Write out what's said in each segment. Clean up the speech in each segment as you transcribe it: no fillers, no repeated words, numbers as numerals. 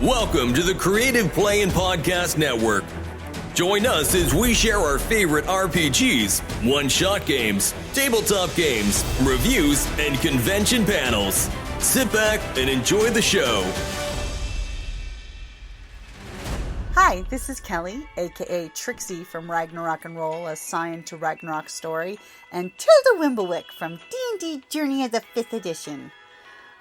Welcome to the Creative Play and Podcast Network. Join us as we share our favorite RPGs, one-shot games, tabletop games, reviews, and convention panels. Sit back and enjoy the show. Hi, this is Kelly, aka Trixie from Ragnarok and Roll, a Scion to Ragnarok story, and Tilda Wimblewick from D&D Journey of the 5th Edition.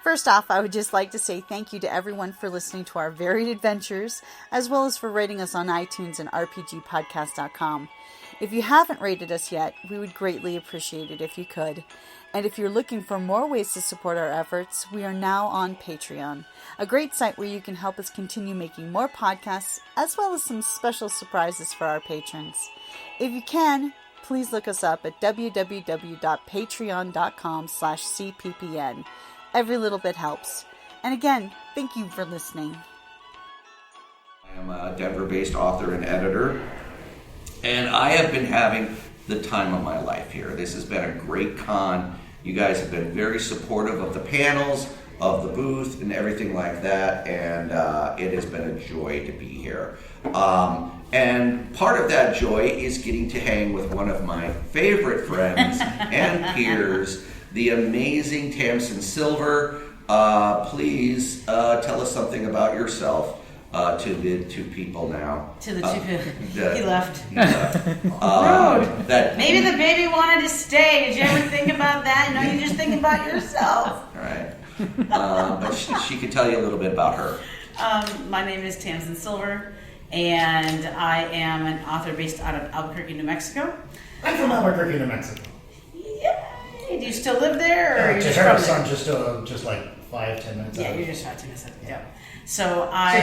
First off, I would just like to say thank you to everyone for listening to our varied adventures, as well as for rating us on iTunes and RPGpodcast.com. If you haven't rated us yet, we would greatly appreciate it if you could. And if you're looking for more ways to support our efforts, we are now on Patreon, a great site where you can help us continue making more podcasts, as well as some special surprises for our patrons. If you can, please look us up at www.patreon.com/cppn. Every little bit helps. And again, thank you for listening. I am a Denver-based author and editor, and I have been having the time of my life here. This has been a great con. You guys have been very supportive of the panels, of the booth, and everything like that, and it has been a joy to be here. And part of that joy is getting to hang with one of my favorite friends and peers, the amazing Tamsin Silver. Please tell us something about yourself to the two people now. To the two people. He left. Rude. Maybe the baby wanted to stay. Did you ever think about that? No, you just think about yourself. All right. But she could tell you a little bit about her. My name is Tamsin Silver, and I am an author based out of Albuquerque, New Mexico. I'm from Albuquerque, New Mexico. Yeah. Do you still live there, or Just from son, just like 5-10 minutes. Yeah, out. you're just 5-10 minutes. Yeah. So I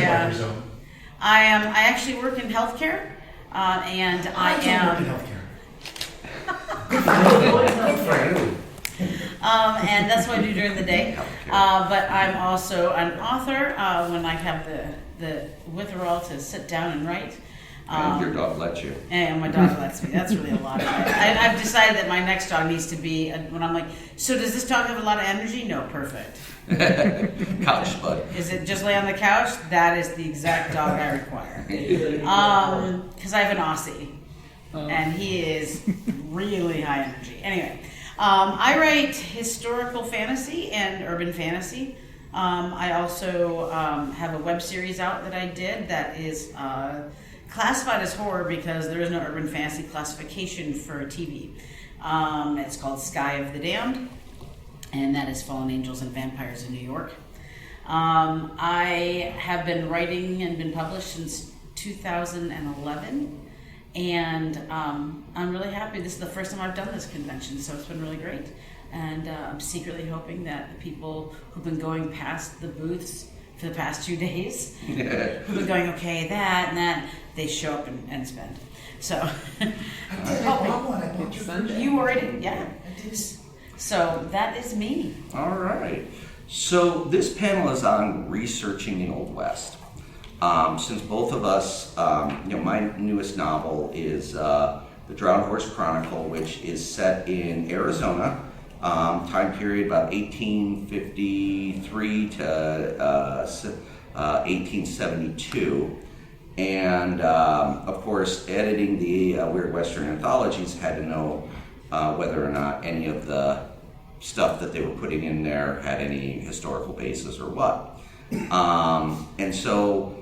actually work in healthcare, and I am. Work in healthcare. Good for you. And that's what I do during the day. But I'm also an author when I have the withdrawal to sit down and write. And your dog lets you. And my dog lets me. That's really a lot of it. I've decided that my next dog needs to be, when I'm like, so does this dog have a lot of energy? No, perfect. Couch bud. Is it just lay on the couch? That is the exact dog I require. Because I have an Aussie. And he is really high energy. Anyway, I write historical fantasy and urban fantasy. I also have a web series out that I did that is classified as horror because there is no urban fantasy classification for TV. It's called Sky of the Damned, and that is Fallen Angels and Vampires in New York. I have been writing and been published since 2011, and I'm really happy. This is the first time I've done this convention, so it's been really great. And I'm secretly hoping that the people who've been going past the booths for the past 2 days, who've been going, okay, that and that, they show up and spend. So, you already, yeah. So that is me. All right. So this panel is on researching the Old West. Since both of us, my newest novel is The Drowned Horse Chronicle, which is set in Arizona. Time period about 1853 to 1872. And, of course, editing the Weird Western Anthologies had to know whether or not any of the stuff that they were putting in there had any historical basis or what. And so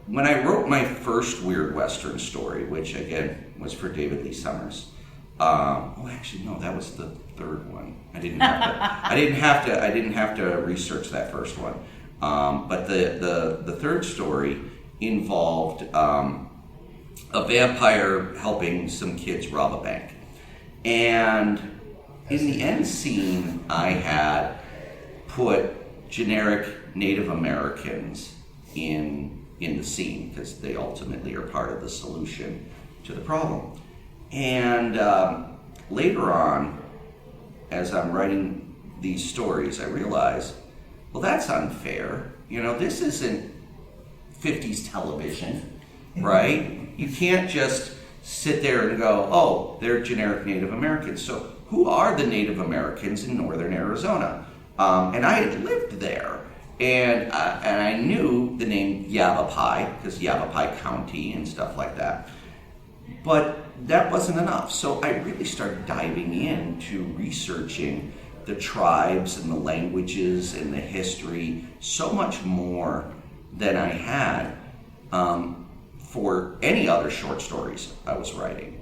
when I wrote my first Weird Western story, which, again, was for David Lee Summers, that was the third one. I didn't have to research that first one. But the third story involved a vampire helping some kids rob a bank. And in the end scene, I had put generic Native Americans in the scene because they ultimately are part of the solution to the problem. And later on, as I'm writing these stories, I realize, well, that's unfair. This isn't 50s television, right? You can't just sit there and go, oh, they're generic Native Americans. So who are the Native Americans in northern Arizona? And I had lived there. And I knew the name Yavapai, because Yavapai County and stuff like that. But that wasn't enough. So I really started diving into researching the tribes and the languages and the history so much more than I had for any other short stories I was writing.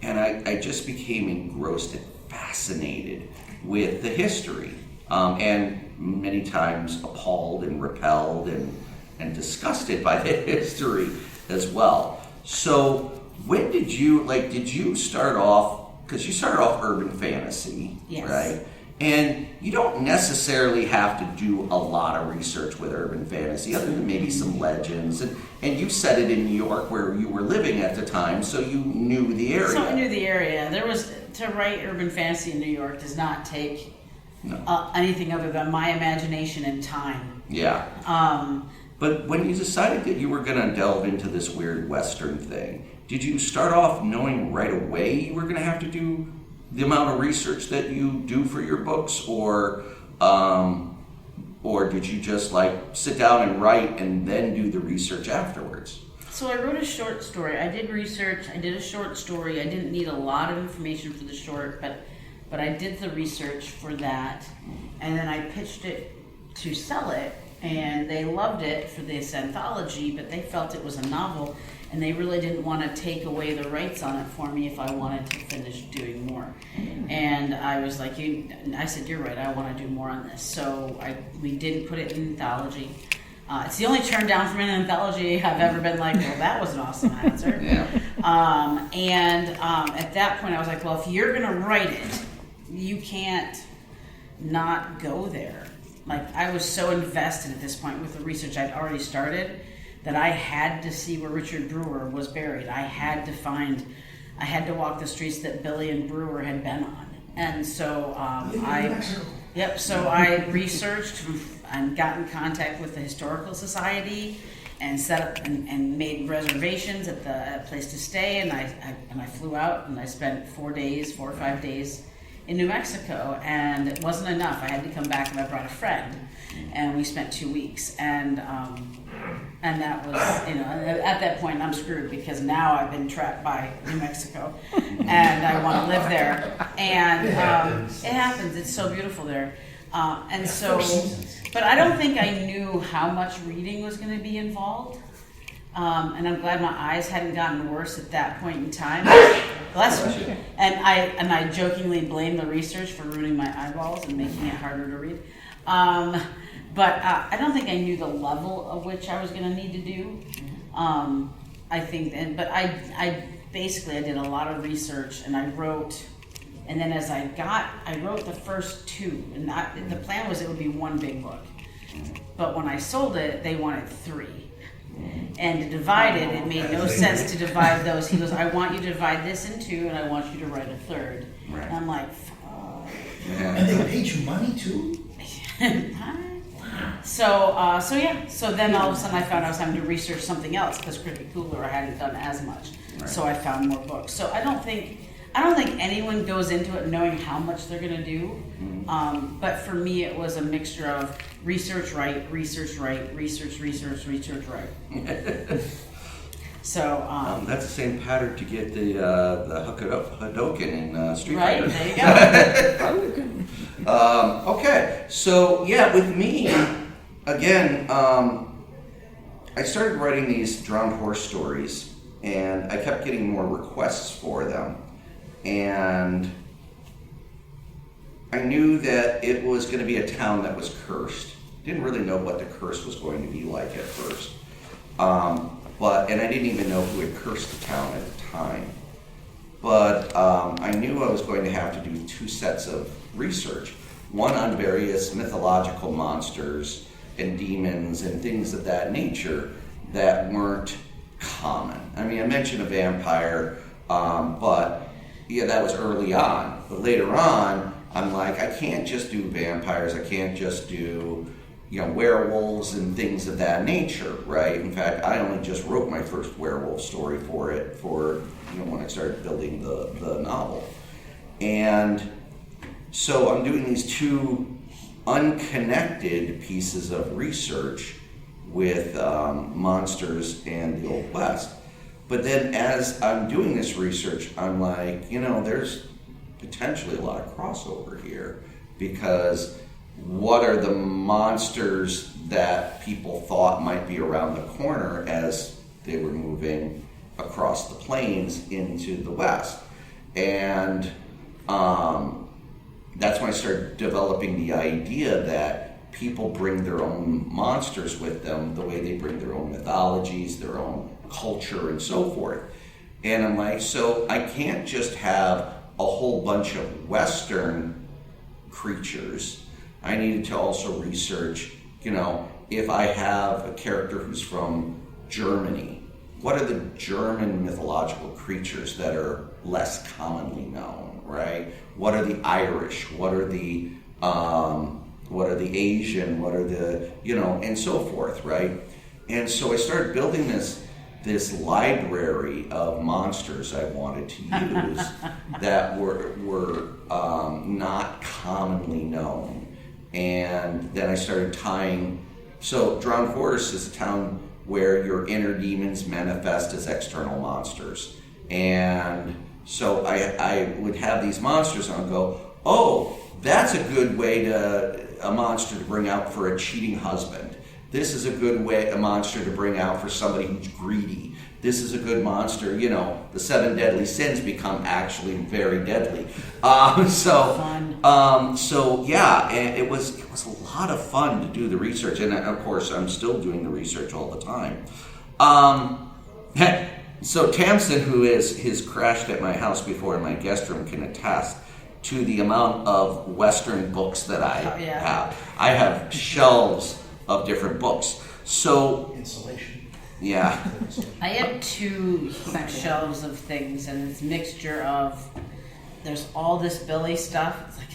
And I just became engrossed and fascinated with the history, and many times appalled and repelled and disgusted by the history as well. So when did you start off, because you started off urban fantasy, yes. right? And you don't necessarily have to do a lot of research with urban fantasy, other than maybe some legends. And you set it in New York, where you were living at the time, so you knew the area. So I knew the area. To write urban fantasy in New York does not take anything other than my imagination and time. Yeah. But when you decided that you were going to delve into this weird Western thing, did you start off knowing right away you were going to have to do the amount of research that you do for your books, or did you just sit down and write and then do the research afterwards? So I wrote a short story. I did research. I did a short story. I didn't need a lot of information for the short, but I did the research for that, and then I pitched it to sell it, and they loved it for this anthology, but they felt it was a novel, and they really didn't want to take away the rights on it for me if I wanted to finish doing more. And I was like, I said, you're right, I want to do more on this. So we didn't put it in an anthology. It's the only turn down from an anthology I've ever been like, well, that was an awesome answer. Yeah. At that point I was like, well, if you're going to write it, you can't not go there. I was so invested at this point with the research I'd already started that I had to see where Richard Brewer was buried. I had to walk the streets that Billy and Brewer had been on. And so I researched and got in contact with the Historical Society and set up and made reservations at the place to stay, and I flew out and I spent 4 or 5 days in New Mexico, and it wasn't enough. I had to come back, and I brought a friend, and we spent 2 weeks, and that was, at that point I'm screwed, because now I've been trapped by New Mexico, and I want to live there, and it happens. It's so beautiful there, but I don't think I knew how much reading was going to be involved. And I'm glad my eyes hadn't gotten worse at that point in time. Bless you. And I jokingly blame the research for ruining my eyeballs and making it harder to read. But I don't think I knew the level of which I was going to need to do. I think, but I basically did a lot of research, and I wrote. And then as I wrote the first 2, and the plan was it would be one big book. But when I sold it, they wanted 3. And to divide it, it made no sense to divide those. He goes, I want you to divide this in 2, and I want you to write a 3rd. Right. And I'm like, And they paid you money too? So then all of a sudden I found I was having to research something else, because Cricket Cooler I hadn't done as much. Right. So I found more books. So I don't think anyone goes into it knowing how much they're going to do. But for me, it was a mixture of research, write, research, write, research, write. So that's the same pattern to get the Hadouken in Street right, Fighter. there you go. Okay, so with me, again, I started writing these drowned horse stories, and I kept getting more requests for them. And I knew that it was going to be a town that was cursed. Didn't really know what the curse was going to be like at first. And I didn't even know who had cursed the town at the time. But I knew I was going to have to do 2 sets of research. One on various mythological monsters and demons and things of that nature that weren't common. I mean, I mentioned a vampire, but that was early on. But later on, I'm like, I can't just do vampires. I can't just do, werewolves and things of that nature, right? In fact, I only just wrote my first werewolf story for when I started building the novel. And so I'm doing these 2 unconnected pieces of research with monsters and the Old West. But then as I'm doing this research, I'm like, there's potentially a lot of crossover here, because what are the monsters that people thought might be around the corner as they were moving across the plains into the West? And that's when I started developing the idea that people bring their own monsters with them the way they bring their own mythologies, their own culture, and so forth. And I'm like, so I can't just have a whole bunch of Western creatures. I needed to also research, if I have a character who's from Germany, what are the German mythological creatures that are less commonly known, right? What are the Irish? What are the Asian? What are the, and so forth, right? And so I started building this library of monsters I wanted to use that were not commonly known. And then I started tying, so Drowned Forest is a town where your inner demons manifest as external monsters. And so I would have these monsters and I'd go, oh, that's a good way a monster to bring out for a cheating husband. This is a good a monster to bring out for somebody who's greedy. This is a good monster, the 7 deadly sins become actually very deadly. So yeah, and it was a lot of fun to do the research, and of course I'm still doing the research all the time. So Tamsin, who has crashed at my house before in my guest room, can attest to the amount of Western books that I have. I have shelves of different books. So Insulation. yeah. I have 2 huge shelves of things, and it's a mixture of, there's all this Billy stuff. It's like,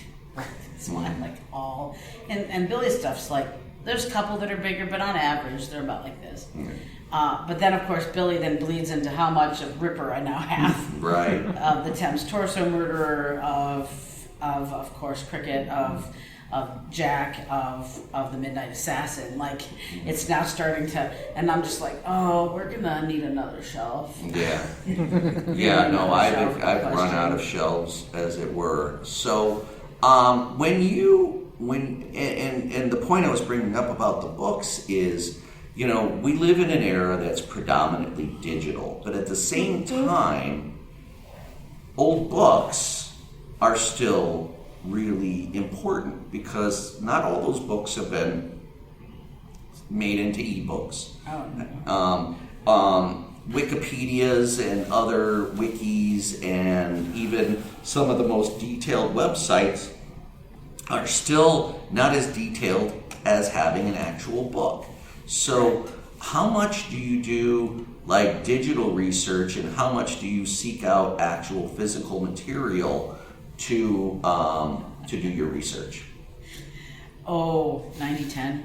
it's mine, like all. And Billy stuff's like, there's a couple that are bigger, but on average, they're about like this. But then, of course, Billy then bleeds into how much of Ripper I now have. Right. Of the Thames Torso Murderer, of course, Cricket, of Jack, of the Midnight Assassin. Like, it's now starting to, and I'm just like, oh, we're gonna need another shelf. Yeah. Yeah, no, I've run out of shelves, as it were. So, and the point I was bringing up about the books is, we live in an era that's predominantly digital, but at the same time, old books are still really important, because not all those books have been made into ebooks. Wikipedias and other wikis and even some of the most detailed websites are still not as detailed as having an actual book. So how much do you do like digital research, and how much do you seek out actual physical material to do your research? Oh, 90-10.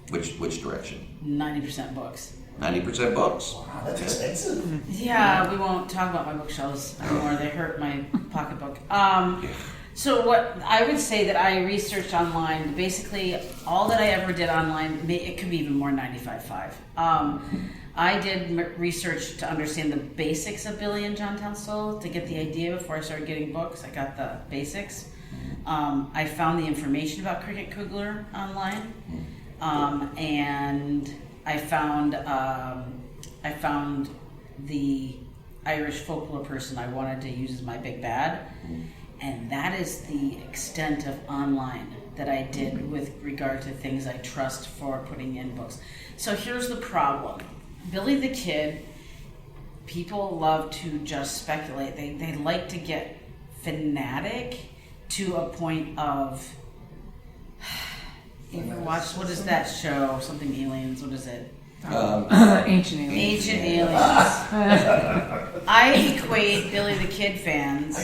Which direction? 90% books. 90% books? Wow, that's expensive. Yeah, we won't talk about my bookshelves anymore. They hurt my pocketbook. So what I would say that I researched online, basically all that I ever did online, it could be even more 95.5. I did research to understand the basics of Billy and John Tunstall, to get the idea before I started getting books. I got the basics. I found the information about Cricket Kugler online, and I found the Irish folklore person I wanted to use as my big bad, and that is the extent of online that I did with regard to things I trust for putting in books. So here's the problem. Billy the Kid, people love to just speculate. They like to get fanatic to a point of, you ever watched, what is that show? Something aliens, what is it? Ancient Aliens. Ancient Aliens. I equate Billy the Kid fans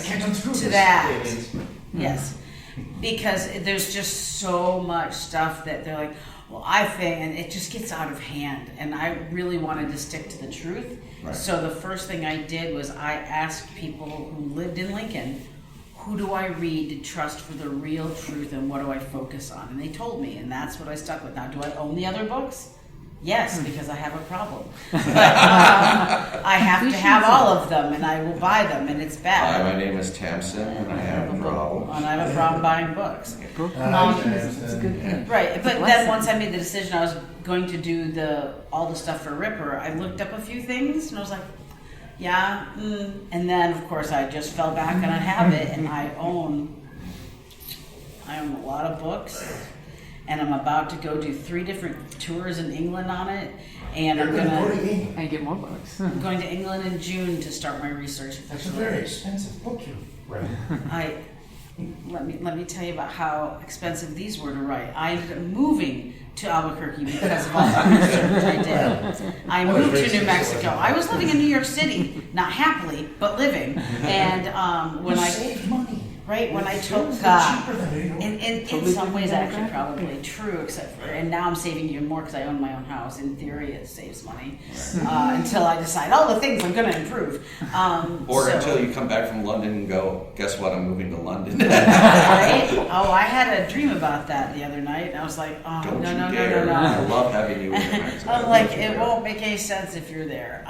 to that. Yes. Because there's just so much stuff that they're like, well, I think, and it just gets out of hand. And I really wanted to stick to the truth. Right. So the first thing I did was I asked people who lived in Lincoln, who do I read to trust for the real truth and what do I focus on? And they told me, and that's what I stuck with. Now, do I own the other books? Yes, because I have a problem. But I have to have all of them, and I will buy them, and it's Hi, bad. my name is Tamsin, and I have a problem. And I have a problem buying books. It's a good thing. Right, but then once I made the decision I was going to do all the stuff for Ripper, I looked up a few things, and I was like, yeah, and then of course I just fell back on a habit, and I own a lot of books, and I'm about to go do 3 different tours in England on it, and I'm I get more books. I'm going to England in June to start my research. That's a very expensive book you read. Let me tell you about how expensive these were to write. I ended up moving to Albuquerque because of all the research I did. I moved to New Mexico. I was living in New York City, not happily, but living. And when I saved money. Right, when I took, cheaper than New York. in some ways actually probably true, except for, and now I'm saving even more because I own my own house. In theory, it saves money until I decide all the things I'm going to improve. Until you come back from London and go, guess what, I'm moving to London. Right? Oh, I had a dream about that the other night, and I was like, oh, Don't no. I love having you in Mexico. I'm like, it won't make any sense if you're there.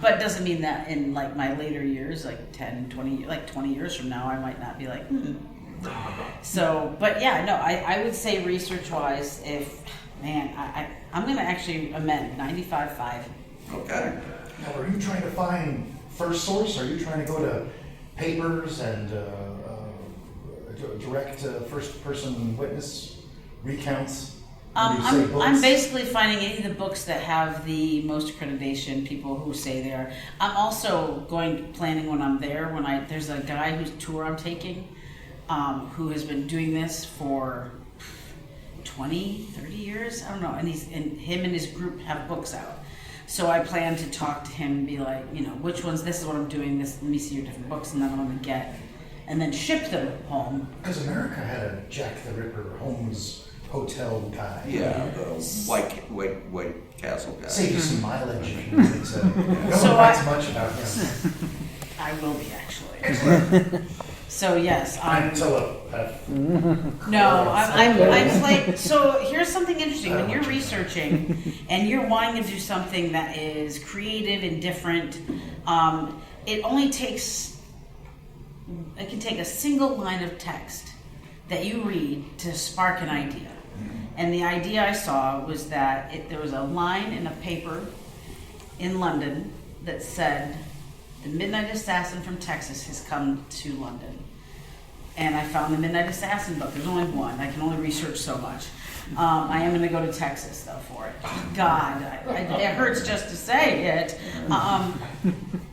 But it doesn't mean that in like my later years, like 10, 20, like 20 years from now, I might not be like, So, but yeah, no, I would say research-wise, I'm going to actually amend 95.5. Okay. Now, are you trying to find first source? Are you trying to go to papers and direct first-person witness recounts? when you say books? I'm basically finding any of the books that have the most accreditation, people who say they are. I'm also planning when I'm there, there's a guy whose tour I'm taking, who has been doing this for 20, 30 years, I don't know, and him and his group have books out. So I plan to talk to him and be like, which ones, this is what I'm doing, let me see your different books, and then I'm going to get, and then ship them home. Because America had a Jack the Ripper Holmes hotel guy. Yeah, the White Castle guy. Save you some mileage if you wanted to. No So one writes much about him. I will be, actually. So yes, I'm so here's something interesting. When you're researching and you're wanting to do something that is creative and different, it can take a single line of text that you read to spark an idea. And the idea I saw was that there was a line in a paper in London that said, "The Midnight Assassin from Texas has come to London." And I found the Midnight Assassin book. There's only one. I can only research so much. I am going to go to Texas, though, for it. God, it hurts just to say it.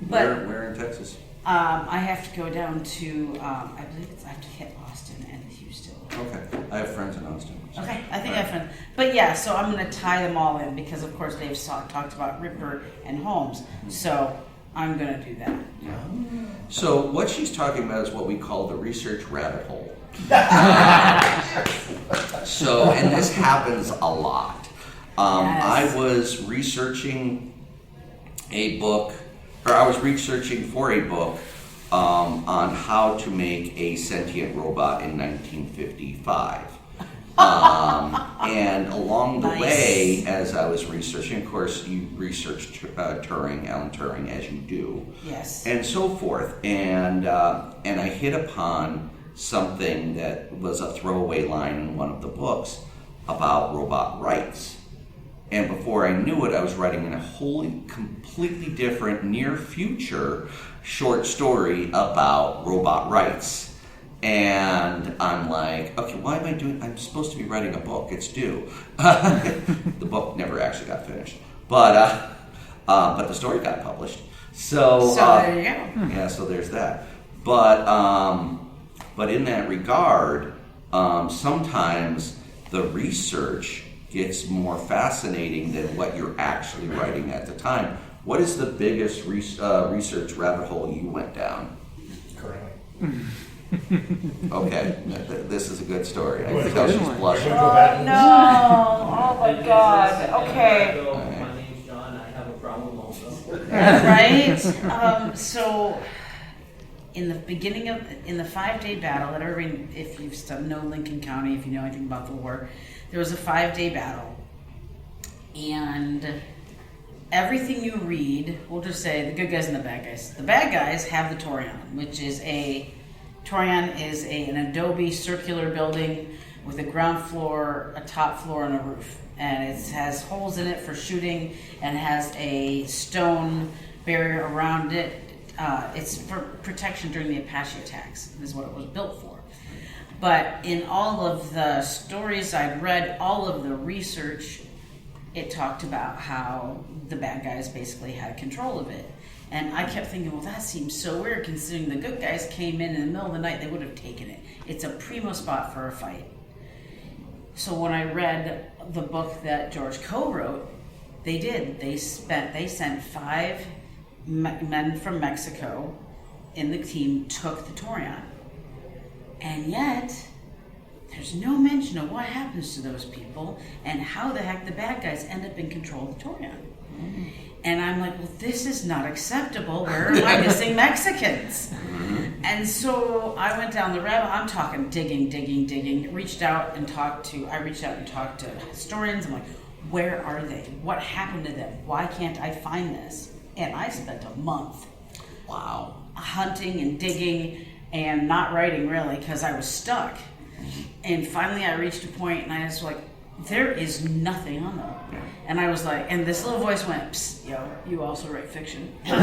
Where in Texas? I have to go down to, I have to hit Austin and Houston. Okay. I have friends in Austin. Okay, I think I have friends. But yeah, so I'm going to tie them all in because, of course, they've talked about Ripper and Holmes. So I'm going to do that. So what she's talking about is what we call the research rabbit hole. So, and this happens a lot. Yes. I was researching for a book on how to make a sentient robot in 1955. And along the way, as I was researching, of course, you research Alan Turing, as you do, Yes. and so forth. And I hit upon something that was a throwaway line in one of the books about robot rights. And before I knew it, I was writing in a completely different, near future short story about robot rights. And I'm like, okay, why am I doing? I'm supposed to be writing a book. It's due. The book never actually got finished, but the story got published. So there you go. Yeah, so there's that. But in that regard, sometimes the research gets more fascinating than what you're actually writing at the time. What is the biggest research rabbit hole you went down? Currently. Okay, this is a good story. I can tell she's blushing. Oh no! Oh my God! Okay. My name's John. I have a problem also. Right? So in the beginning of, in the 5-day battle that everybody, if you know Lincoln County, if you know anything about the war, there was a 5-day battle. And everything you read, we'll just say the good guys and the bad guys. The bad guys have the Torion, which is Torion is an adobe circular building with a ground floor, a top floor, and a roof. And it has holes in it for shooting and has a stone barrier around it. It's for protection during the Apache attacks, is what it was built for. But in all of the stories I'd read, all of the research, it talked about how the bad guys basically had control of it. And I kept thinking, well, that seems so weird considering the good guys came in the middle of the night, they would have taken it. It's a primo spot for a fight. So when I read the book that George co-wrote, they did. They sent 5 men from Mexico in the team, took the Torion. And yet, there's no mention of what happens to those people and how the heck the bad guys end up in control of the Torion. Mm-hmm. And I'm like, well, this is not acceptable. Where am I missing Mexicans? And so I went down the rabbit. I'm talking digging. I reached out and talked to historians. I'm like, where are they? What happened to them? Why can't I find this? And I spent a month, hunting and digging and not writing really because I was stuck. And finally I reached a point and I was like, there is nothing on them. And I was like, and this little voice went, psst, yo, you also write fiction. And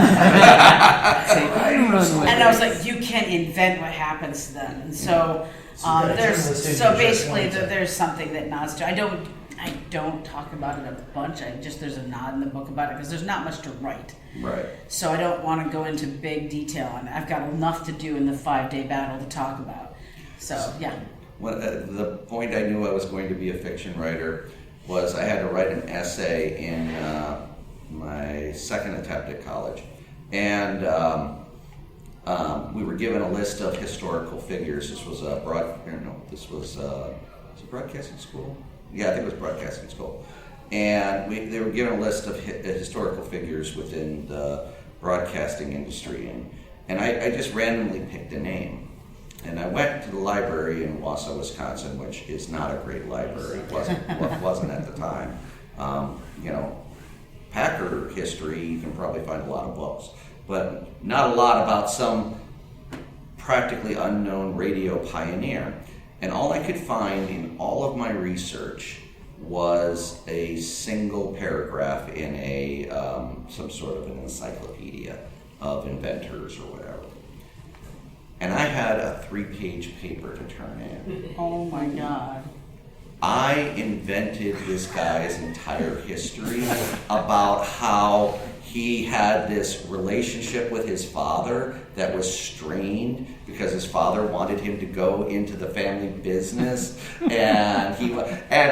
I was like, you can invent what happens to them. And so there's something that nods to. I don't talk about it a bunch. There's a nod in the book about it because there's not much to write. Right. So I don't want to go into big detail on it. I've got enough to do in the 5-day battle to talk about. So yeah. Well, the point I knew I was going to be a fiction writer was I had to write an essay in my second attempt at college, and we were given a list of historical figures. This was was it broadcasting school? Yeah, I think it was broadcasting school, and they were given a list of historical figures within the broadcasting industry, and I just randomly picked a name. And I went to the library in Wausau, Wisconsin, which is not a great library. It wasn't at the time. Packer history, you can probably find a lot of books, but not a lot about some practically unknown radio pioneer. And all I could find in all of my research was a single paragraph in some sort of an encyclopedia of inventors or whatever. And I had a 3-page paper to turn in. Oh my God. I invented this guy's entire history about how he had this relationship with his father that was strained because his father wanted him to go into the family business, and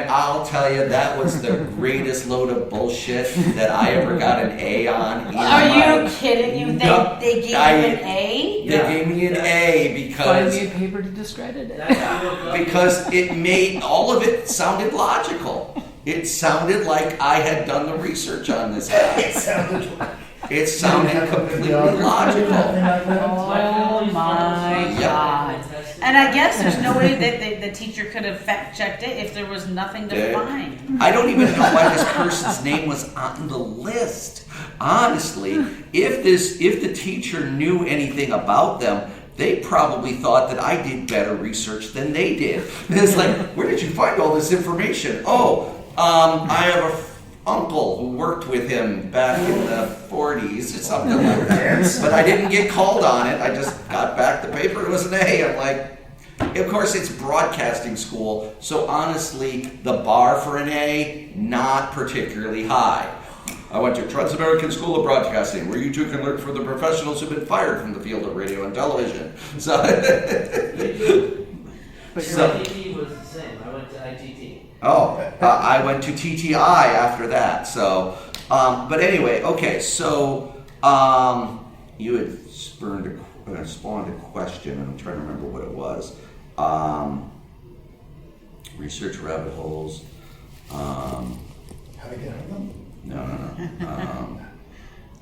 I'll tell you, that was the greatest load of bullshit that I ever got an A on. Are you kidding you? They gave you an A? They gave me an A because Find me a paper to discredit it. because it made all of it sounded logical. It sounded like I had done the research on this guy. It sounded completely logical. Oh my God. And I guess there's no way that the teacher could have fact checked it if there was nothing to find. I don't even know why this person's name was on the list. Honestly, if the teacher knew anything about them, they probably thought that I did better research than they did. It's like, where did you find all this information? I have an uncle who worked with him back in the 40s or something like that. But I didn't get called on it. I just got back the paper. It was an A. I'm like, of course, it's broadcasting school. So honestly, the bar for an A, not particularly high. I went to Trans-American School of Broadcasting, where you too can learn from the professionals who've been fired from the field of radio and television. So, ITT was the same. I went to ITT. I went to TTI after that. So, but anyway, okay. So, you had spawned a question, and I'm trying to remember what it was. Research rabbit holes. How to get out of them? No.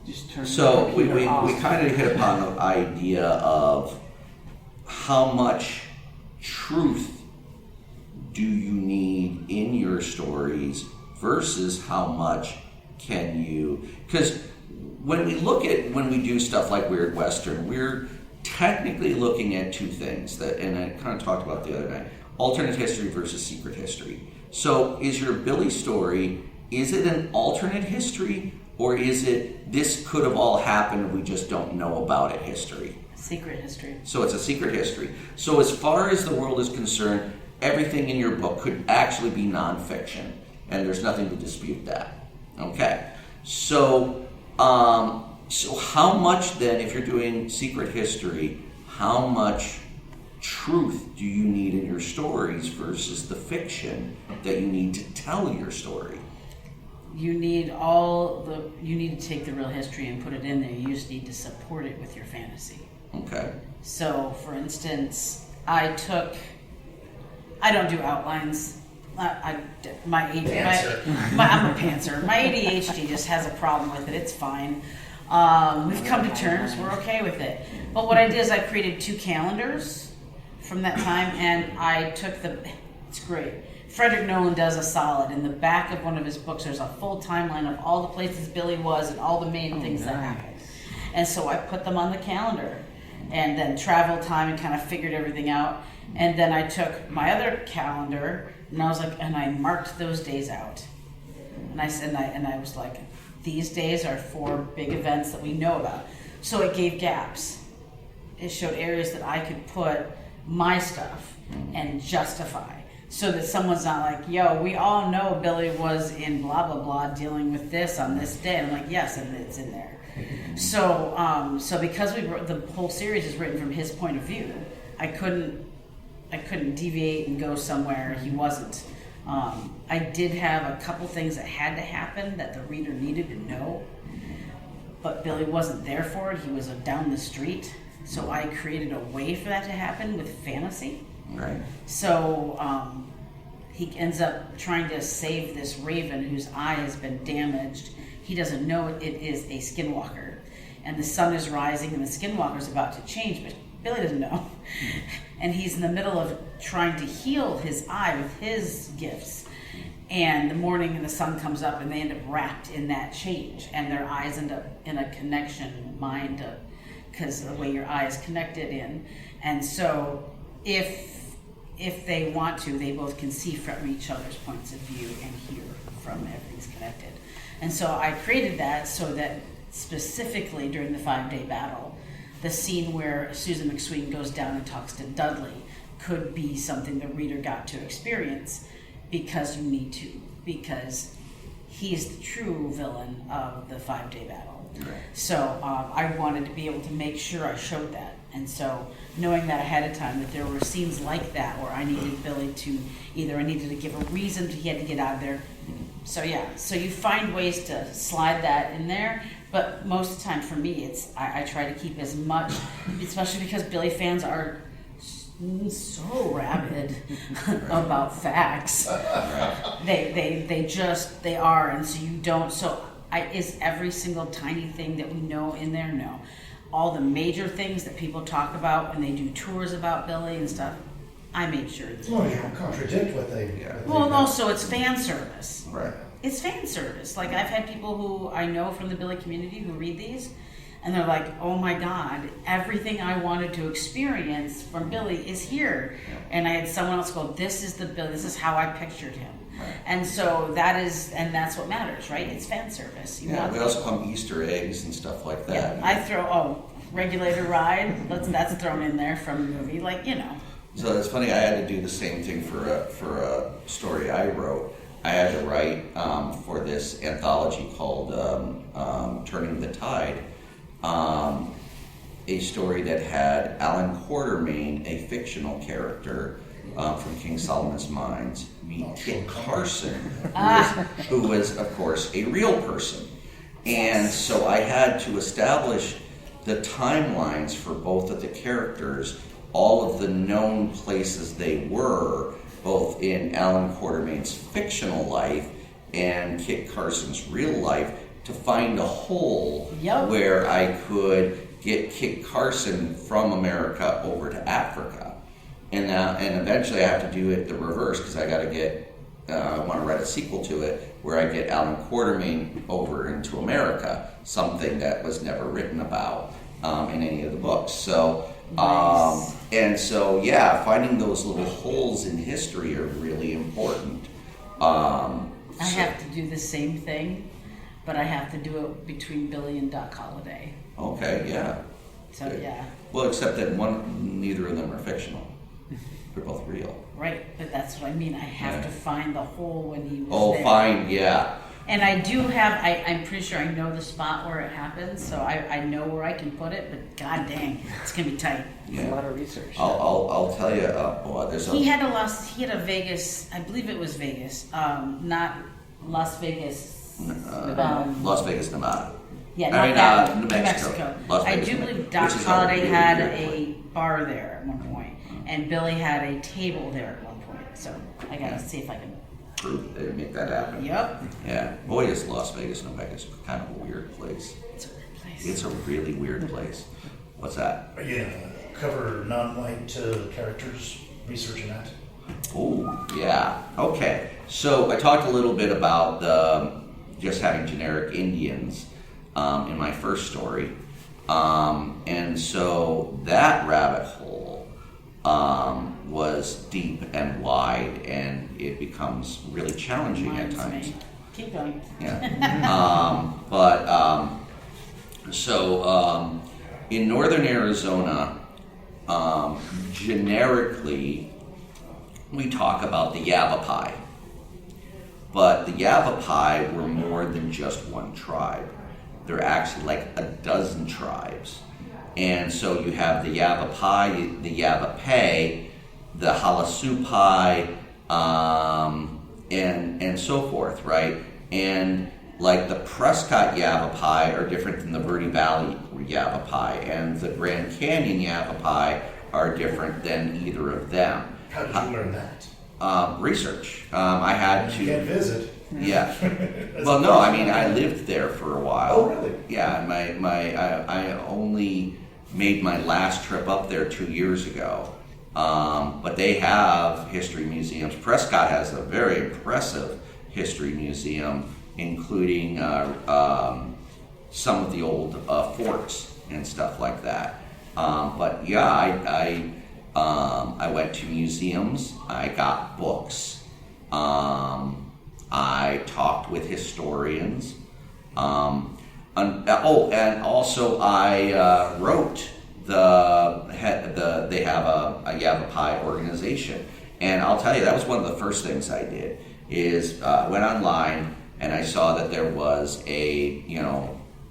Just or So we Peter off. kind of hit upon the idea of how much truth do you need in your stories versus how much can you, because when we do stuff like Weird Western, we're technically looking at two things that, and I kind of talked about the other night, alternate history versus secret history. So is your Billy story, is it an alternate history, or is it this could have all happened, we just don't know about it history? Secret history. So it's a secret history. So as far as the world is concerned, everything in your book could actually be nonfiction, and there's nothing to dispute that. Okay. So how much then, if you're doing secret history, how much truth do you need in your stories versus the fiction that you need to tell your story? You need to take the real history and put it in there. You just need to support it with your fantasy. Okay. So, for instance, I don't do outlines. I'm a pantser. My ADHD just has a problem with it. It's fine. We've come to terms. We're okay with it. But what I did is I created 2 calendars from that time, and I took it's great. Frederick Nolan does a solid. In the back of one of his books, there's a full timeline of all the places Billy was and all the main things that happened. And so I put them on the calendar, and then travel time, and kind of figured everything out. And then I took my other calendar, and I was like, and I marked those days out. And I said, and I was like, these days are for big events that we know about. So it gave gaps. It showed areas that I could put my stuff and justify, so that someone's not like, yo, we all know Billy was in blah blah blah dealing with this on this day. And I'm like, yes, and it's in there. So because the whole series is written from his point of view, I couldn't deviate and go somewhere he wasn't. I did have a couple things that had to happen that the reader needed to know, but Billy wasn't there for it. He was down the street, so I created a way for that to happen with fantasy. Right. So he ends up trying to save this raven whose eye has been damaged. He doesn't know it is a skinwalker, and the sun is rising and the skinwalker is about to change, but Billy doesn't know. And he's in the middle of trying to heal his eye with his gifts. And the morning and the sun comes up, and they end up wrapped in that change, and their eyes end up in a connection, because of the way your eye is connected in. And so if they want to, they both can see from each other's points of view and hear from everything's connected. And so I created that so that specifically during the 5-day battle, the scene where Susan McSween goes down and talks to Dudley could be something the reader got to experience, because you need to, because he's the true villain of the 5-day battle. Right. So I wanted to be able to make sure I showed that. And so knowing that ahead of time, that there were scenes like that where I needed Billy to, I needed to give a reason he had to get out of there. So yeah, so you find ways to slide that in there. But most of the time for me, I try to keep as much, especially because Billy fans are so rabid about facts. They are, and so you don't. So is every single tiny thing that we know in there? No. All the major things that people talk about when they do tours about Billy and stuff, I made sure. As long as you don't contradict what they. Well, also it's fan service. Right. It's fan service. Like, I've had people who I know from the Billy community who read these, and they're like, oh my God, everything I wanted to experience from Billy is here. Yeah. And I had someone else go, this is the Billy, this is how I pictured him. Right. And so that's what matters, right? It's fan service. We also call them Easter eggs and stuff like that. Yeah, I throw, regulator ride, that's thrown in there from the movie, So it's funny, I had to do the same thing for a story I wrote. I had to write for this anthology called Turning the Tide, a story that had Alan Quartermain, a fictional character from King Solomon's Mines, meet Kit Carson, who was, of course, a real person. And so I had to establish the timelines for both of the characters, all of the known places they were, both in Alan Quartermain's fictional life and Kit Carson's real life, to find a hole Yep. where I could get Kit Carson from America over to Africa. And eventually I have to do it the reverse because I got to get, I want to write a sequel to it where I get Alan Quartermain over into America, something that was never written about in any of the books. So, Nice. and so, yeah, finding those little holes in history are really important. I have to do the same thing, but I have to do it between Billy and Doc Holliday. Okay, yeah. So yeah, Well, except that neither of them are fictional. They're both real. right. But that's what I mean. I have Yeah. to find the hole when he was Oh, there. fine, yeah. And I do have. I'm pretty sure I know the spot where it happens, so I know where I can put it. But god dang, it's gonna be tight. It's a lot of research. I'll tell you. There's He had a Vegas. I believe it was Vegas. Not Las Vegas. Las Vegas, Nevada. Yeah, I not mean, that. New Mexico. Las I Vegas, do New believe Mexico, Doc which is Holliday really had weird a place. bar there at one point, and Billy had a table there at one point. So I gotta Yeah. see if I can. Proof they make that happen. Yep. Yeah. Boy, is Las Vegas, New Mexico kind of a weird place. It's a weird place. It's a really weird place. What's that? Are you gonna cover non-white characters, researching that? Oh, yeah. Okay. So I talked a little bit about just having generic Indians in my first story. And so that rabbit hole was deep and wide, and it becomes really challenging at Reminds times. me. Keep going. Yeah. In northern Arizona, generically, we talk about the Yavapai. But the Yavapai were more than just one tribe. They're actually like a dozen tribes. And so you have the Yavapai, the Yavapai, the Havasupai, and so forth, right? And like the Prescott Yavapai are different than the Verde Valley Yavapai, and the Grand Canyon Yavapai are different than either of them. How did you learn that? Research. I had You can't to. visit. Yeah. Well, no, I mean I lived there for a while. Oh, really? Yeah. I only made my last trip up there 2 years ago. But they have history museums. Prescott has a very impressive history museum, including some of the old forts and stuff like that. But yeah, I went to museums. I got books. I talked with historians. And also I wrote they have a Yavapai organization, and I'll tell you that was one of the first things I did is went online and I saw that there was a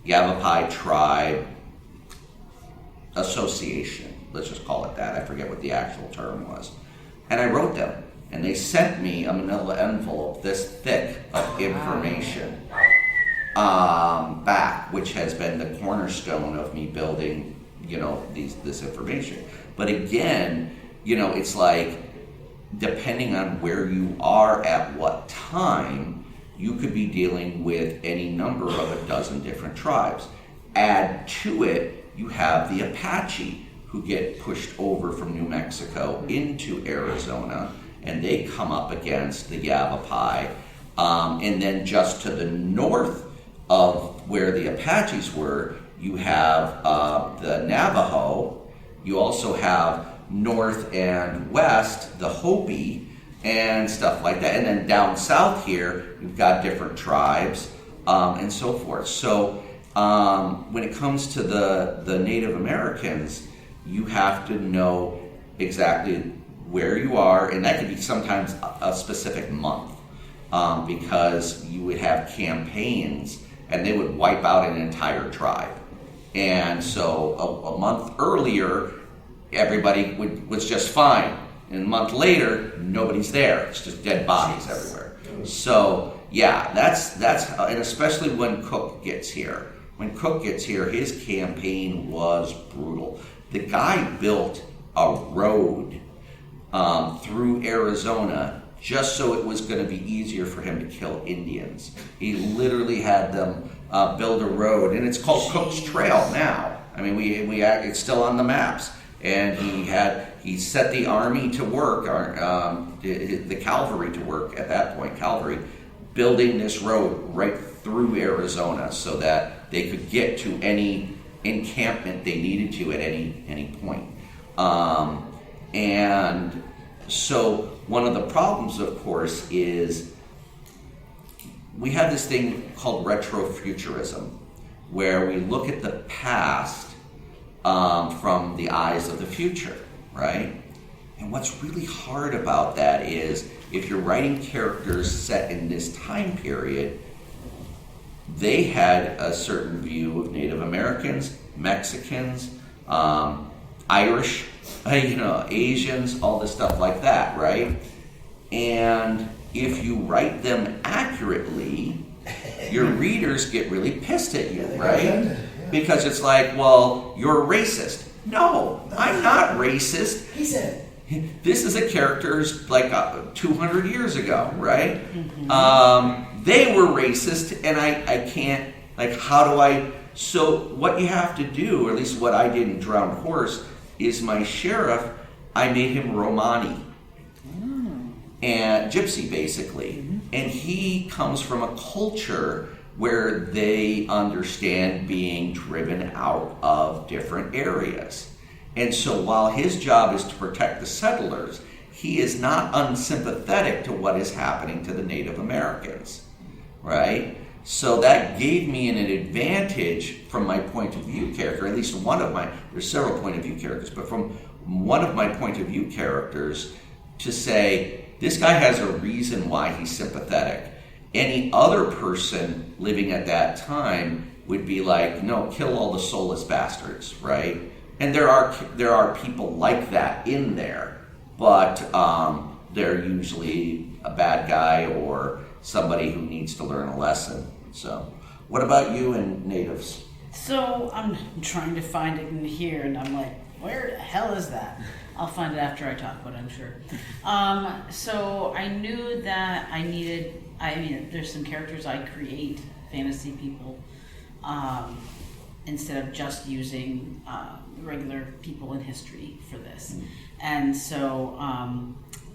Yavapai tribe association. Let's just call it that. I forget what the actual term was, and I wrote them, and they sent me a manila envelope this thick of information back, which has been the cornerstone of me building this information. But again, it's like depending on where you are at what time, you could be dealing with any number of a dozen different tribes. Add to it, you have the Apache, who get pushed over from New Mexico into Arizona, and they come up against the Yavapai. And then just to the north of where the Apaches were, you have the Navajo. You also have north and west, the Hopi, and stuff like that. And then down south here, you've got different tribes and so forth. So when it comes to the Native Americans, you have to know exactly where you are, and that could be sometimes a specific month, because you would have campaigns and they would wipe out an entire tribe. And so a month earlier, everybody was just fine. And a month later, nobody's there. It's just dead bodies everywhere. So yeah, that's and especially when Cook gets here. When Cook gets here, his campaign was brutal. The guy built a road through Arizona just so it was going to be easier for him to kill Indians. He literally had them build a road, and it's called Cook's Trail now. I mean, it's still on the maps. And he set the army to work, the cavalry to work at that point, building this road right through Arizona so that they could get to any encampment they needed to at any point. And so one of the problems, of course, is we have this thing called retrofuturism, where we look at the past from the eyes of the future, right? And what's really hard about that is if you're writing characters set in this time period, they had a certain view of Native Americans, Mexicans, Irish, Asians, all this stuff like that, right? And if you write them accurately, your readers get really pissed at you, right? Because it's like, well, you're racist. No, I'm not racist. He said. This is a character's like 200 years ago, right? Mm-hmm. They were racist, and I can't, like, how do I... So what you have to do, or at least what I did in Drowned Horse, is my sheriff, I made him Romani. And Gypsy, basically. Mm-hmm. And he comes from a culture where they understand being driven out of different areas. And so while his job is to protect the settlers, he is not unsympathetic to what is happening to the Native Americans, right? So that gave me an advantage from my point of view character, at least there's several point of view characters, but from one of my point of view characters to say, this guy has a reason why he's sympathetic. Any other person living at that time would be like, no, kill all the soulless bastards, right? And there are people like that in there, but they're usually a bad guy or somebody who needs to learn a lesson. So, what about you and natives? So I'm trying to find it in here, and I'm like, where the hell is that? I'll find it after I talk, but I'm sure. So I knew that there's some characters I create, fantasy people, instead of just using regular people in history for this. Mm. And so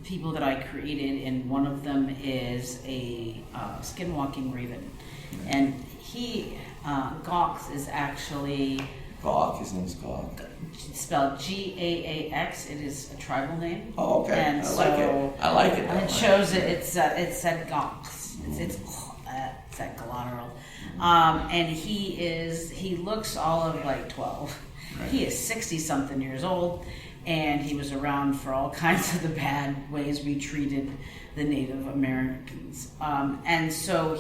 people that I created, and one of them is a skinwalking raven. And he, Gawx is actually... Gawk, his name's Gawk. Spelled G-A-A-X. It is a tribal name. Oh, okay. And I like it. It shows it. It said Gawx. It's that collateral. And he looks all of like 12. Right. He is 60-something years old, and he was around for all kinds of the bad ways we treated the Native Americans. And so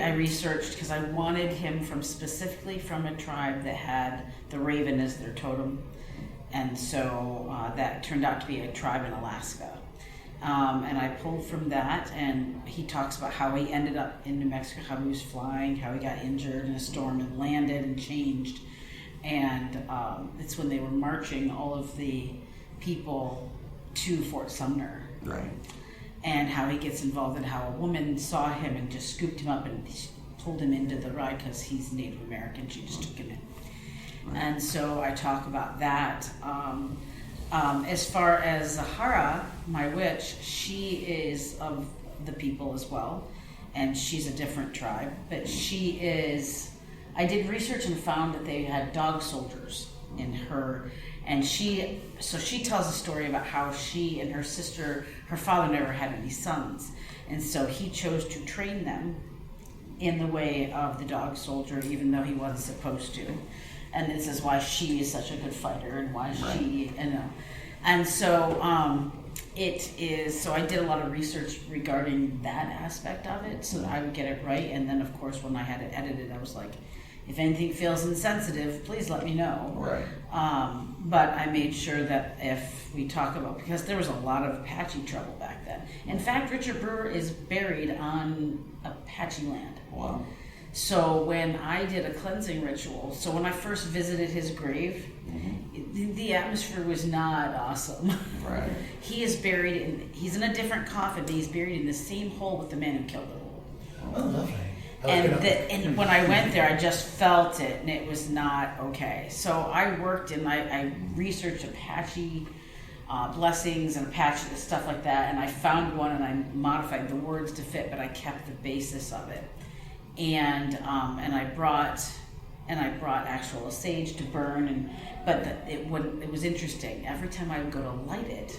I researched because I wanted him specifically from a tribe that had the raven as their totem, and so that turned out to be a tribe in Alaska. And I pulled from that, and he talks about how he ended up in New Mexico, how he was flying, how he got injured in a storm and landed and changed. And it's when they were marching all of the people to Fort Sumner. Right. And how he gets involved, and how a woman saw him and just scooped him up and pulled him into the ride because he's Native American. She just took him in. Right. And so I talk about that. As far as Zahara, my witch, she is of the people as well, and she's a different tribe, but I did research and found that they had dog soldiers in her, and she tells a story about how she and her sister, her father never had any sons, and so he chose to train them in the way of the dog soldier, even though he wasn't supposed to. And this is why she is such a good fighter, and why she, and so so I did a lot of research regarding that aspect of it, so that I would get it right. And then, of course, when I had it edited, I was like, if anything feels insensitive, please let me know. Right. But I made sure that if we talk about, because there was a lot of Apache trouble back then. In fact, Richard Brewer is buried on Apache land. Wow. So when I did a cleansing ritual, so when I first visited his grave, the atmosphere was not awesome. Right. He's in a different coffin, but he's buried in the same hole with the man who killed him. And when I went there, I just felt it, and it was not okay. So I worked and I researched Apache blessings and Apache stuff like that, and I found one and I modified the words to fit, but I kept the basis of it. And I brought actual sage to burn, it was interesting. Every time I would go to light it,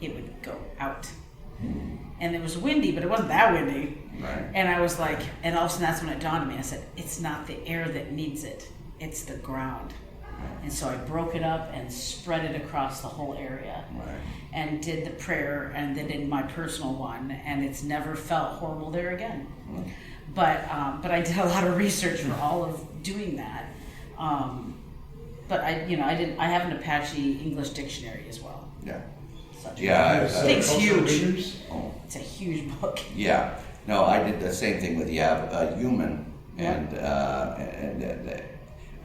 it would go out. And it was windy, but it wasn't that windy. Right. And I was like, and all of a sudden that's when it dawned on me. I said, it's not the air that needs it, it's the ground. And so I broke it up and spread it across the whole area. Right. And did the prayer and then did my personal one, and it's never felt horrible there again. Mm. But I did a lot of research for all of doing that. But I have an Apache English dictionary as well. Yeah. Such Yeah. It's huge. Readers? Oh. It's a huge book. Yeah. No, I did the same thing with human, and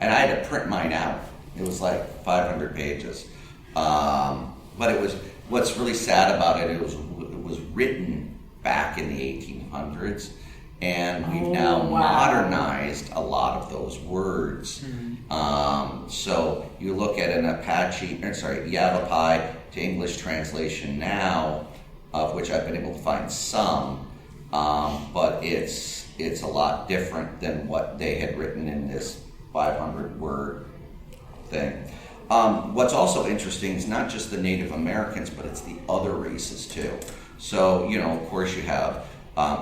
I had to print mine out. It was like 500 pages, but it was. What's really sad about it, it was written back in the 1800s, and we've now modernized a lot of those words. So you look at an Yavapai to English translation now, of which I've been able to find some, but it's a lot different than what they had written in this 500 word thing. What's also interesting is not just the Native Americans, but it's the other races too. So, of course you have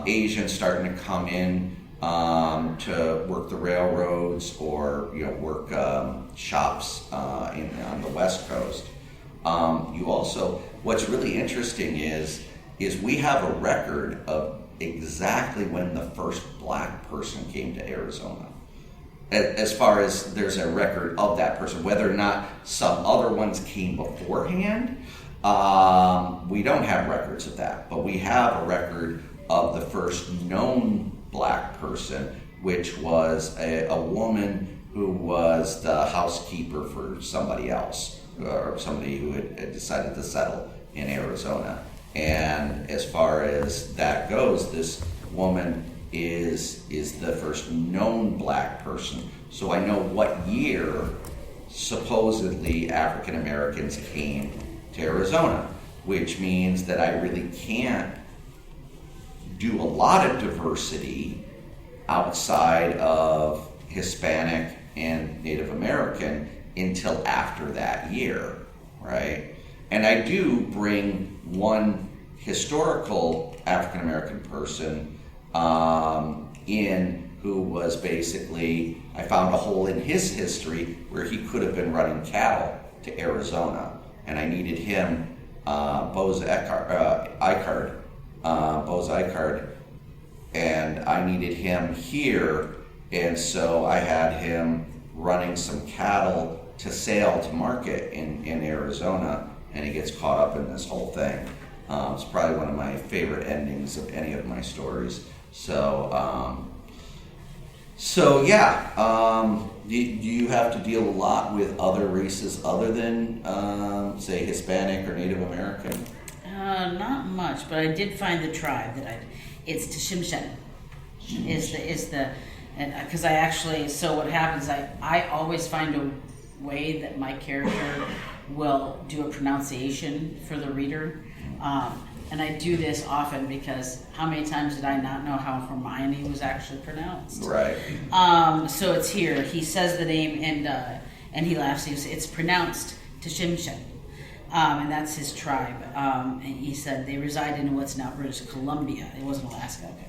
Asians starting to come in to work the railroads or, work shops on the West Coast. You also, what's really interesting is we have a record of exactly when the first black person came to Arizona. As far as there's a record of that person, whether or not some other ones came beforehand, we don't have records of that. But we have a record of the first known black person, which was a woman who was the housekeeper for somebody else, or somebody who had decided to settle in Arizona. And as far as that goes, this woman is the first known black person. So I know what year supposedly African Americans came to Arizona, which means that I really can't do a lot of diversity outside of Hispanic and Native American until after that year, right? And I do bring one historical African American person in who was basically, I found a hole in his history where he could have been running cattle to Arizona, and I needed him, Bose Eichard, and I needed him here, and so I had him running some cattle to sale to market in Arizona, and he gets caught up in this whole thing. It's probably one of my favorite endings of any of my stories. So yeah, do you have to deal a lot with other races other than, say, Hispanic or Native American? Not much, but I did find the tribe it's Tshimshen. Because I actually, so what happens, I always find a way that my character will do a pronunciation for the reader. And I do this often because how many times did I not know how Hermione was actually pronounced? Right. So it's here. He says the name and he laughs. He says, it's pronounced Tshimshen. And that's his tribe. And he said they reside in what's now British Columbia. It wasn't Alaska. Okay.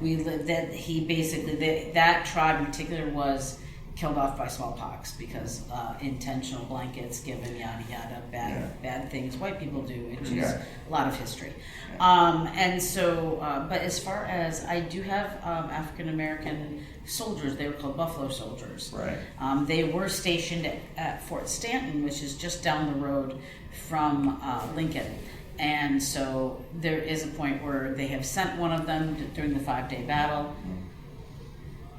We lived that. He basically that tribe in particular was killed off by smallpox because intentional blankets given, yada yada, bad things white people do, which is a lot of history. And so, but as far as I do have African American soldiers, they were called Buffalo Soldiers. Right. They were stationed at Fort Stanton, which is just down the road from Lincoln. And so there is a point where they have sent one of them during the 5-day battle.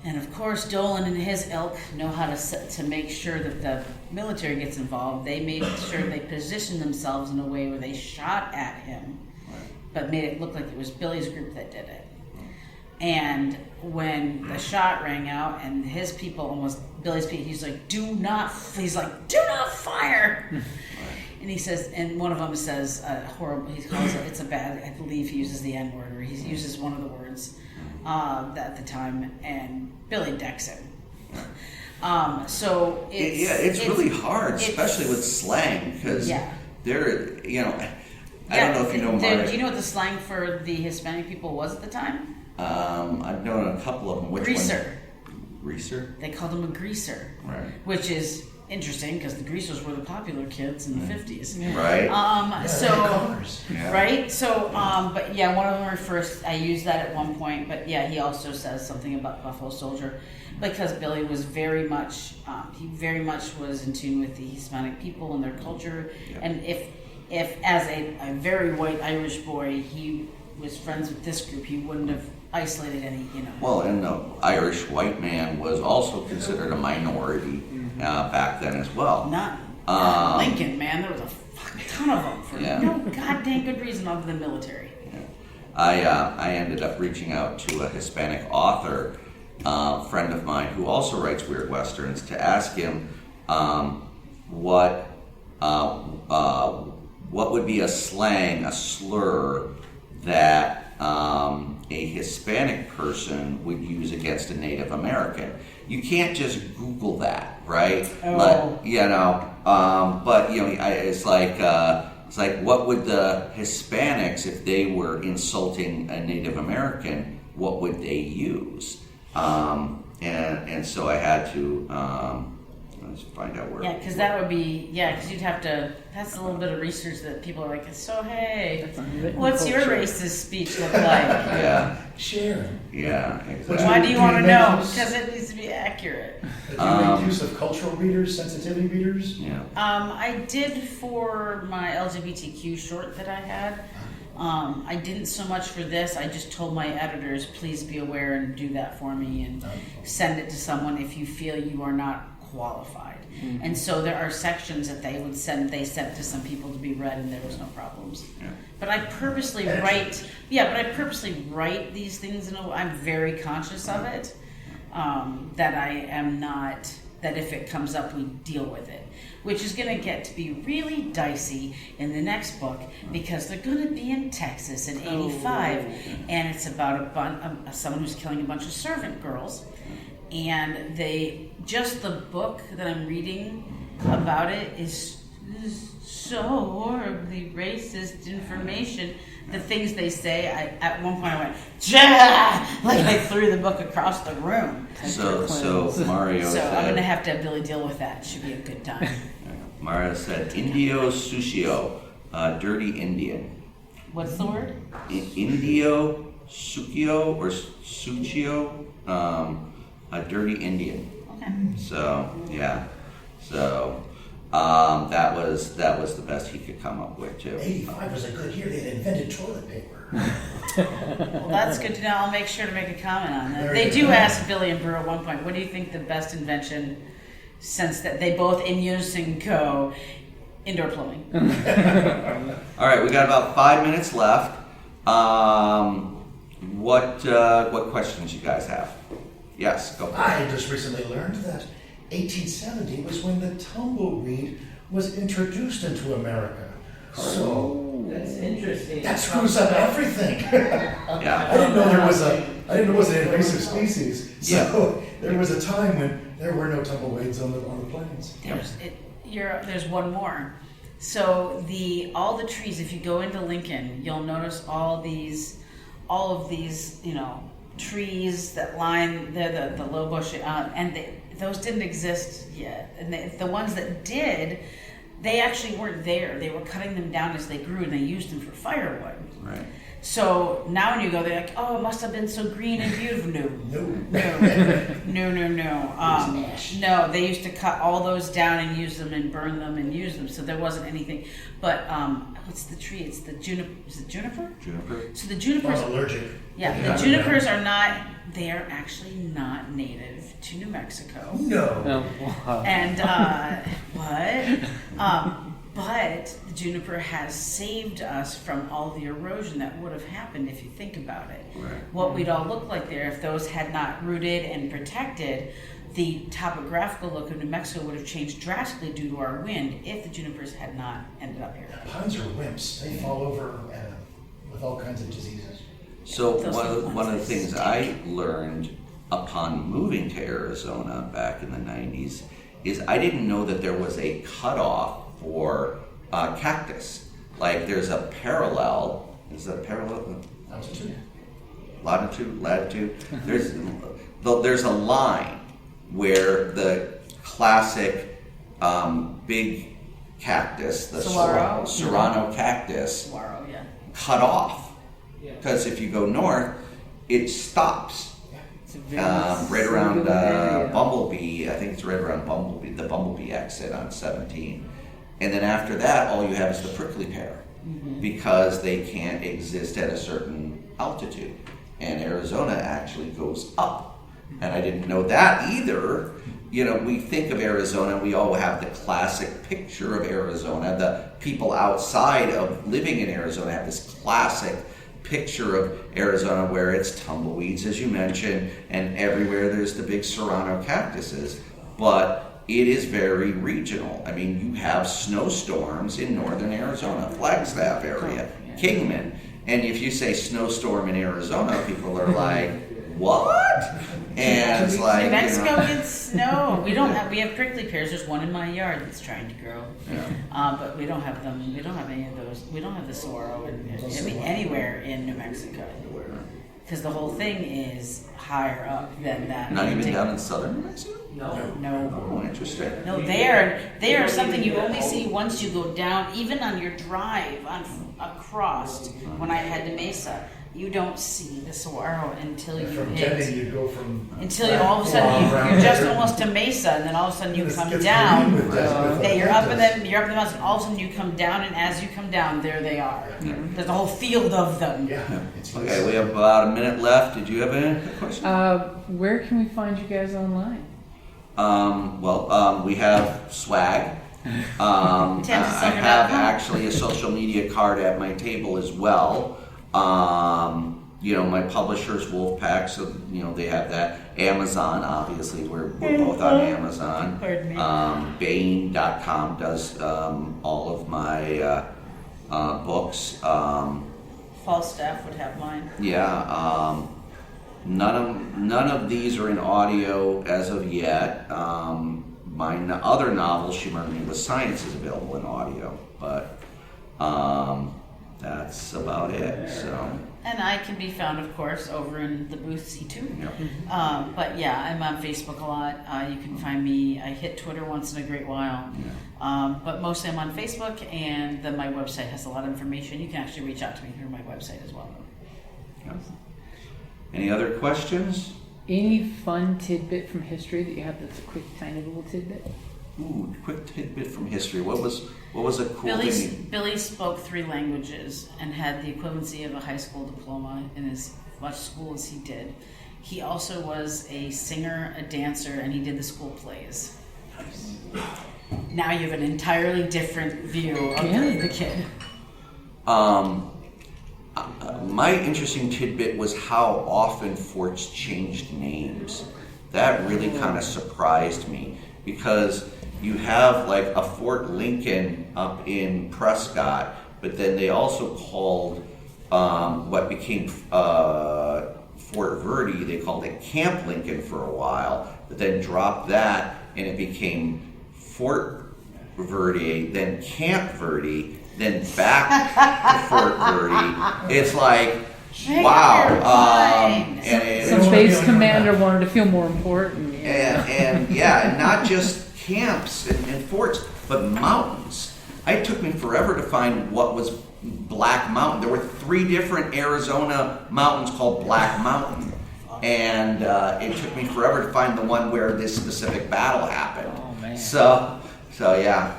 And of course, Dolan and his ilk know how to make sure that the military gets involved. They made sure they positioned themselves in a way where they shot at him, but made it look like it was Billy's group that did it. And when the shot rang out and his people Billy's people, he's like, do not fire. And he says, and one of them says horrible, he calls it, it's a bad, I believe he uses the N-word, or he uses one of the words at the time, and Billy decks him. So it's really hard, especially with slang, because they're, I don't know if you know do you know what the slang for the Hispanic people was at the time? I've known a couple of them. Which Greaser. One? Greaser? They called him a greaser. Right. Which is interesting because the greasers were the popular kids in the 50s. Right. Right? So, but yeah, one of them refers, I used that at one point, but yeah, he also says something about Buffalo Soldier because Billy was very much was in tune with the Hispanic people and their culture. Yep. And if as a very white Irish boy, he was friends with this group, he wouldn't have isolated any, Well, and the Irish white man was also considered a minority back then as well. Not Lincoln, man. There was a fucking ton of them for no goddamn good reason other than military. Yeah. I ended up reaching out to a Hispanic author, friend of mine, who also writes weird westerns, to ask him what would be a slang, a slur that a Hispanic person would use against a Native American. You can't just Google that, right? Oh. But it's like what would the Hispanics, if they were insulting a Native American, what would they use? And so I had to let's find out where. Yeah, because that would be because you'd have to. That's a little bit of research that people are like. So hey, what's your racist speech look like? Yeah. Sharon. Yeah, exactly. Why do you want to know? Because it needs to be accurate. Do you make use of cultural readers, sensitivity readers? Yeah. I did for my LGBTQ short that I had. I didn't so much for this. I just told my editors, please be aware and do that for me and send it to someone if you feel you are not qualified. Mm-hmm. And so there are sections that they sent to some people to be read and there was no problems. Yeah. But I purposely write these things I'm very conscious of it. That I am not, that if it comes up, we deal with it. Which is going to get to be really dicey in the next book because they're going to be in Texas in '85, and it's about someone who's killing a bunch of servant girls, and the book that I'm reading about it is so horribly racist information. The things they say, at one point I went, "Jah!" Like I threw the book across the room. So Mario said, I'm going to have Billy deal with that. It should be a good time. Mario said, Indio Sushio, dirty Indian. What's the word? Indio Sukio or Suchio, a dirty Indian. Okay. So, yeah. So, that was the best he could come up with, too. 85 was a good year. They had invented toilet paper. Well, that's good to know. I'll make sure to make a comment on that. They do ask Billy and Brew at one point, what do you think the best invention, since that they both in unison go, indoor plumbing? All right, we got about 5 minutes left. What questions you guys have? Yes, go for it. I just recently learned that 1870 was when the tumbleweed was introduced into America. So that's interesting. That screws up everything. Yeah. I didn't know there was an invasive species. So there was a time when there were no tumbleweeds on the plains. There's one more. So all the trees, if you go into Lincoln, you'll notice all of these, trees that line the low bush, and those didn't exist yet. And the ones that did, they actually weren't there. They were cutting them down as they grew, and they used them for firewood. Right. So now when you go, they're like, oh, it must have been so green and beautiful. No. No, they used to cut all those down and use them and burn them and use them. So there wasn't anything. But what's the tree? It's the juniper. Is it juniper? Juniper. So the junipers. I'm allergic. Yeah, the junipers are not. They are actually not native to New Mexico. No. Wow. And what? But the juniper has saved us from all the erosion that would have happened if you think about it. Right. What we'd all look like there if those had not rooted and protected. The topographical look of New Mexico would have changed drastically due to our wind if the junipers had not ended up here. Pines are wimps. They fall over with all kinds of diseases. So Those are the one of the ones things that I learned upon moving to Arizona back in the 90s is I didn't know that there was a cutoff for cactus. Like there's a parallel. Is that parallel? Altitude. Latitude. There's a line where the classic big cactus, the Serrano cactus, cut off. Because if you go north, it stops. Right around Bumblebee, I think it's right around the Bumblebee exit on 17. And then after that, all you have is the prickly pear because they can't exist at a certain altitude. And Arizona actually goes up. And I didn't know that either. You know, we think of Arizona, we all have the classic picture of Arizona. The people outside of living in Arizona have this classic picture of Arizona where it's tumbleweeds, as you mentioned, and everywhere there's the big Serrano cactuses. But it is very regional. I mean, you have snowstorms in northern Arizona, Flagstaff area, Kingman. And if you say snowstorm in Arizona, people are like, what? And it's like, New Mexico gets snow. We have prickly pears. There's one in my yard that's trying to grow. But we don't have them. We don't have any of those. We don't have the saguaro anywhere in New Mexico. Because the whole thing is higher up than that. Not even down in southern New Mexico? No. Oh, interesting. No, they are something you only see once you go down, even on your drive across. When I head to Mesa, you don't see the saguaro until you From hit. Denny, you go from. Until you, all of a sudden you're just almost to Mesa, and then all of a sudden you come down. You're up in the mountains. All of a sudden you come down, and as you come down, there they are. There's a whole field of them. Yeah. Okay, we have about a minute left. Did you have any questions? Where can we find you guys online? We have swag. I have actually a social media card at my table as well. My publisher's Wolfpack, so they have that. Amazon, obviously, we're both on Amazon. Bain.com does all of my books. Falstaff would have mine. Yeah. None of these are in audio as of yet. My other novel, She Murdered Me with Science, is available in audio, but that's about it. So. And I can be found, of course, over in the booth C2. Yep. But yeah, I'm on Facebook a lot. You can find me. I hit Twitter once in a great while. Yeah. But mostly I'm on Facebook, and then my website has a lot of information. You can actually reach out to me through my website as well. Yeah. Any other questions? Any fun tidbit from history that you have that's a quick, tiny little tidbit? Ooh, quick tidbit from history. What was a cool thing? Billy spoke 3 languages and had the equivalency of a high school diploma in as much school as he did. He also was a singer, a dancer, and he did the school plays. Now you have an entirely different view of the kid. My interesting tidbit was how often forts changed names. That really kind of surprised me because you have like a Fort Lincoln up in Prescott, but then they also called what became Fort Verde, they called it Camp Lincoln for a while, but then dropped that and it became Fort Verde, then Camp Verde, then back to Fort Verde. It's like, wow. Some base commander wanted to feel more important. And not just camps and forts, but mountains. It took me forever to find what was Black Mountain. There were 3 different Arizona mountains called Black Mountain. And it took me forever to find the one where this specific battle happened. Oh, man. So yeah.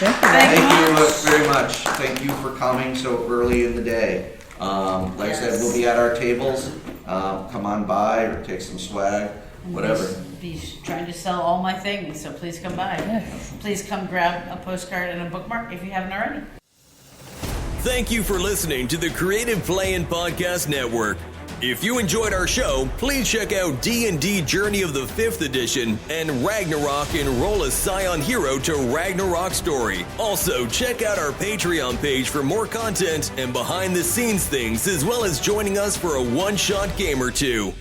Thank you very much. Thank you for coming so early in the day. Like I said, we'll be at our tables. Come on by or take some swag. Whatever. Be trying to sell all my things, so please come by. Yes. Please come grab a postcard and a bookmark if you haven't already. Thank you for listening to the Creative Play-In Podcast Network. If you enjoyed our show, please check out D&D Journey of the 5th Edition and Ragnarok Enroll a Scion Hero to Ragnarok Story. Also, check out our Patreon page for more content and behind-the-scenes things, as well as joining us for a one-shot game or two.